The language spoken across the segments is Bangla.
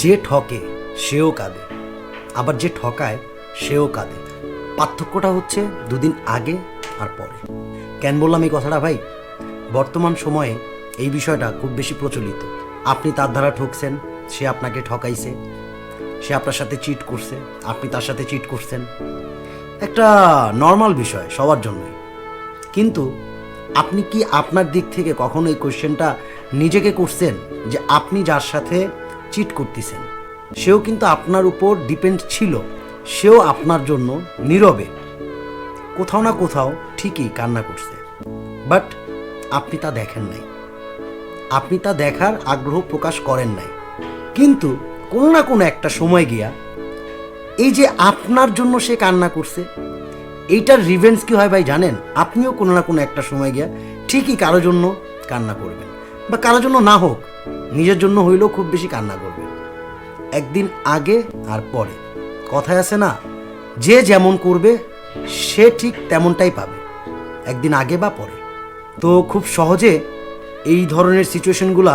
যে ঠকে সেও কাঁদে, আবার যে ঠকায় সেও কাঁদে। পার্থক্যটা হচ্ছে দুদিন আগে আর পরে। কেন বললাম এই কথাটা ভাই? বর্তমান সময়ে এই বিষয়টা খুব বেশি প্রচলিত। আপনি তার দ্বারা ঠকছেন, সে আপনাকে ঠকাইছে, সে আপনার সাথে চিট করছে, আপনি তার সাথে চিট করছেন। একটা নর্মাল বিষয় সবার জন্যই। কিন্তু আপনি কি আপনার দিক থেকে কখনো এই কোয়েশ্চেনটা নিজেকে করছেন যে আপনি যার সাথে চিট করতেছেন সেও কিন্তু আপনার উপর ডিপেন্ড ছিল, সেও আপনার জন্য নীরবে কোথাও না কোথাও ঠিকই কান্না করছে, বাট আপনি তা দেখেন নাই, আপনি তা দেখার আগ্রহ প্রকাশ করেন নাই। কিন্তু কোনো না কোনো একটা সময় গিয়া এই যে আপনার জন্য সে কান্না করছে, এইটার রিভেন্স কি হয় ভাই জানেন? আপনিও কোনো না কোনো একটা সময় গিয়া ঠিকই কারোর জন্য কান্না করবেন, বা কারোর জন্য না হোক নিজের জন্য হইলেও খুব বেশি কান্না করবেন। একদিন আগে আর পরে। কথায় আছে না, যে যেমন করবে সে ঠিক তেমনটাই পাবে, একদিন আগে বা পরে। তো খুব সহজে এই ধরনের সিচুয়েশনগুলা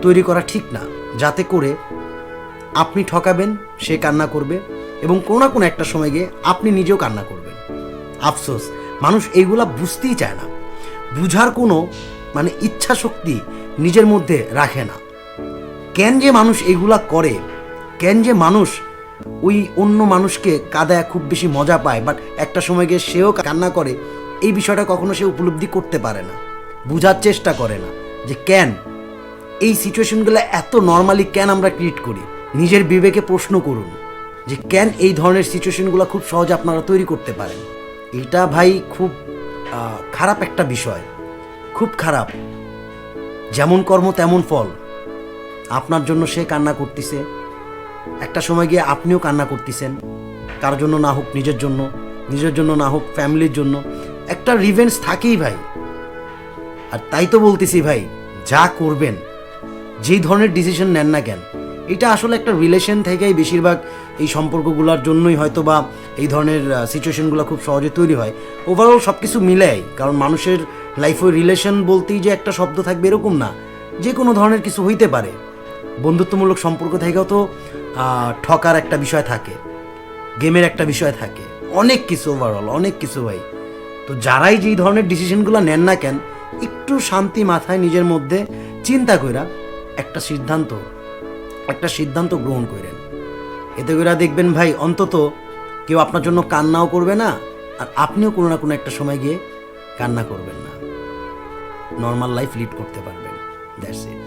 তৈরি করা ঠিক না, যাতে করে আপনি ঠকাবেন, সে কান্না করবে, এবং কোনো না কোনো একটা সময় গিয়ে আপনি নিজেও কান্না করবেন। আফসোস, মানুষ এইগুলা বুঝতেই চায় না, বুঝার কোনো ইচ্ছা শক্তি নিজের মধ্যে রাখে না। কেন যে মানুষ এইগুলা করে, কেন যে মানুষ ওই অন্য মানুষকে কাঁদায় খুব বেশি মজা পায়, বাট একটা সময় গিয়ে সেও কান্না করে, এই বিষয়টা কখনো সে উপলব্ধি করতে পারে না, বুঝার চেষ্টা করে না যে কেন এই সিচুয়েশনগুলো এত নর্মালি কেন আমরা ক্রিয়েট করি। নিজের বিবেকে প্রশ্ন করুন যে কেন এই ধরনের সিচুয়েশনগুলো খুব সহজে আপনারা তৈরি করতে পারেন। এটা ভাই খুব খারাপ একটা বিষয়, খুব খারাপ। যেমন কর্ম তেমন ফল। আপনার জন্য সে কান্না করতেছে, একটা সময় গিয়ে আপনিও কান্না করতেছেন, কারোর জন্য না হোক নিজের জন্য, নিজের জন্য না হোক ফ্যামিলির জন্য। একটা রিভেঞ্জ থাকেই ভাই। আর তাই তো বলতেছি ভাই, যা করবেন, যেই ধরনের ডিসিশন নেন না কেন, এটা আসলে একটা রিলেশন থেকেই বেশিরভাগ এই সম্পর্কগুলোর জন্যই হয়তো বা এই ধরনের সিচুয়েশনগুলো খুব সহজে তৈরি হয়। ওভারঅল সব কিছু মিলাই, কারণ মানুষের লাইফে রিলেশন বলতেই যে একটা শব্দ থাকবে এরকম না, যে কোনো ধরনের কিছু হইতে পারে। বন্ধুত্বমূলক সম্পর্ক থেকেও তো ঠকার একটা বিষয় থাকে, গেমের একটা বিষয় থাকে, অনেক কিছু, ওভারঅল অনেক কিছু ভাই। তো যারাই যেই ধরনের ডিসিশনগুলো নেন না কেন, একটু শান্তি মাথায় নিজের মধ্যে চিন্তা কইরা একটা সিদ্ধান্ত গ্রহণ করেন। এতে করে দেখবেন ভাই, অন্তত কেউ আপনার জন্য কান্নাও করবে না, আর আপনিও কোনো না কোনো একটা সময় গিয়ে কান্না করবেন না, নর্মাল লাইফ লিড করতে পারবেন। That's it.